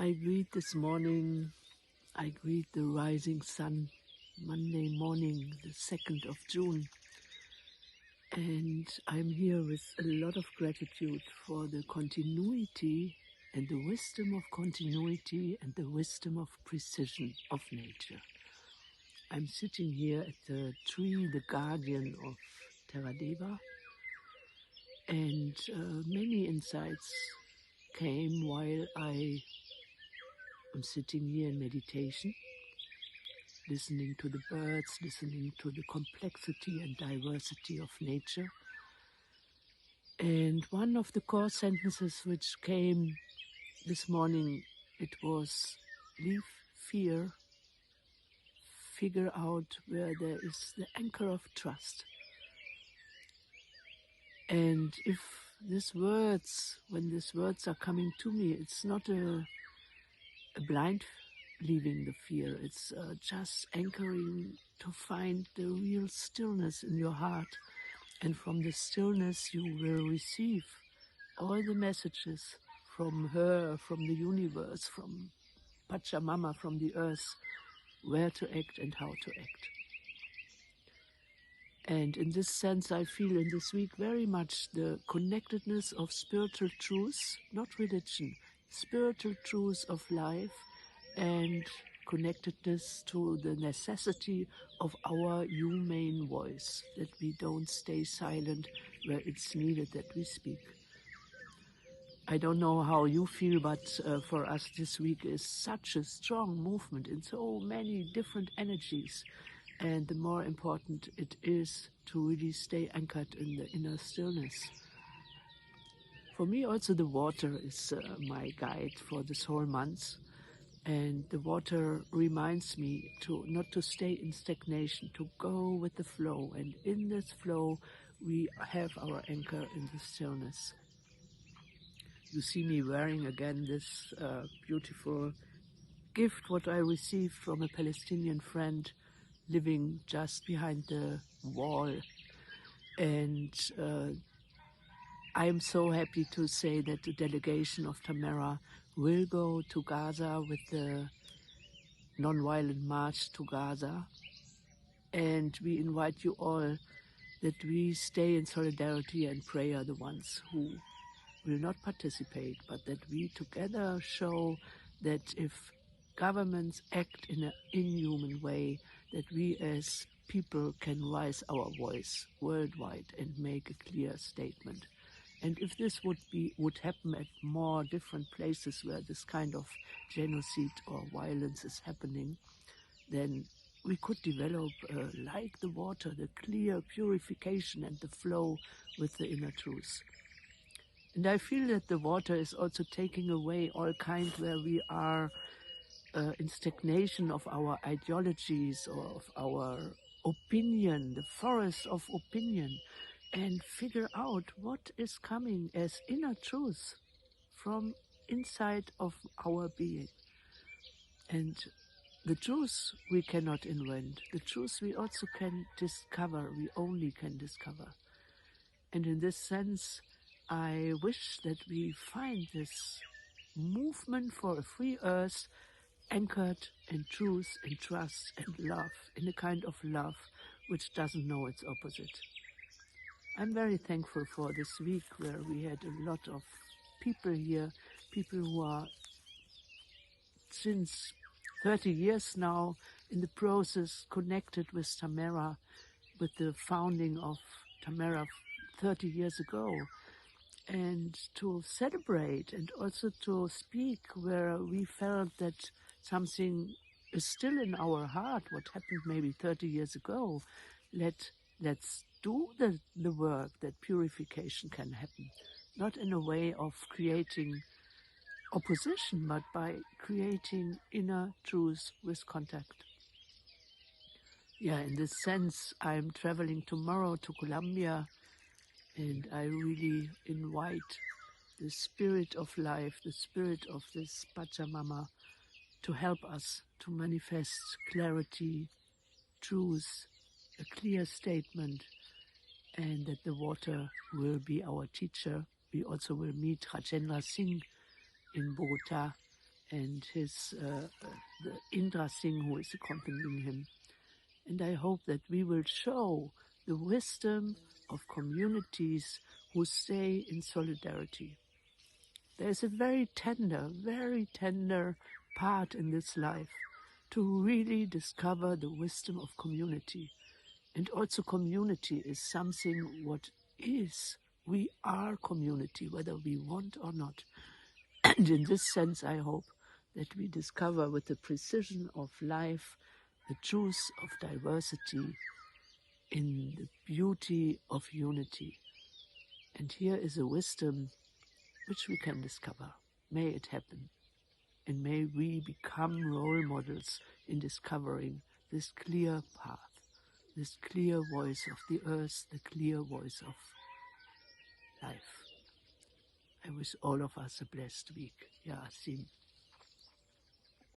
I greet this morning, I greet the rising sun, Monday morning, the 2nd of June. And I'm here with a lot of gratitude for the continuity and the wisdom of continuity and the wisdom of precision of nature. I'm sitting here at the tree, the guardian of Terradeva, and many insights came while I am sitting here in meditation, listening to the birds, listening to the complexity and diversity of nature. And one of the core sentences which came this morning, it was, leave fear, figure out where there is the anchor of trust. And if these words, when these words are coming to me, it's not a blind leaving the fear. It's just anchoring to find the real stillness in your heart. And from the stillness you will receive all the messages from her, from the universe, from Pachamama, from the earth, where to act and how to act. And in this sense, I feel in this week very much the connectedness of spiritual truths, not religion, spiritual truths of life, and connectedness to the necessity of our humane voice, that we don't stay silent where it's needed that we speak. I don't know how you feel, but for us this week is such a strong movement in so many different energies. And the more important it is to really stay anchored in the inner stillness. For me also the water is my guide for this whole month. And the water reminds me to not to stay in stagnation, to go with the flow. And in this flow, we have our anchor in the stillness. You see me wearing again this beautiful gift, what I received from a Palestinian friend living just behind the wall. And I am so happy to say that the delegation of Tamara will go to Gaza with the non-violent march to Gaza. And we invite you all that we stay in solidarity and prayer, the ones who will not participate, but that we together show that if governments act in an inhuman way, that we as people can raise our voice worldwide and make a clear statement. And if this would happen at more different places where this kind of genocide or violence is happening, then we could develop, like the water, the clear purification and the flow with the inner truth. And I feel that the water is also taking away all kinds where we are in stagnation of our ideologies or of our opinion, the forest of opinion, and figure out what is coming as inner truth from inside of our being. And the truth we cannot invent. The truth we also can discover, we only can discover. And in this sense, I wish that we find this movement for a free earth anchored in truth, in trust and love, in a kind of love which doesn't know its opposite. I'm very thankful for this week where we had a lot of people here, people who are since 30 years now in the process connected with Tamara, with the founding of Tamara 30 years ago. And to celebrate and also to speak where we felt that something is still in our heart, what happened maybe 30 years ago. Let's do the work that purification can happen, not in a way of creating opposition, but by creating inner truth with contact. Yeah, in this sense, I'm traveling tomorrow to Colombia, and I really invite the spirit of life, the spirit of this Pachamama, to help us to manifest clarity, truth, a clear statement, and that the water will be our teacher. We also will meet Rajendra Singh in Bogota, and the Indra Singh who is accompanying him. And I hope that we will show the wisdom of communities who stay in solidarity. There's a very tender part in this life to really discover the wisdom of community. And also community is something what is. We are community, whether we want or not. And in this sense, I hope that we discover with the precision of life the truth of diversity in the beauty of unity. And here is a wisdom which we can discover. May it happen. And may we become role models in discovering this clear path, this clear voice of the earth, the clear voice of life. I wish all of us a blessed week. Ya Asim.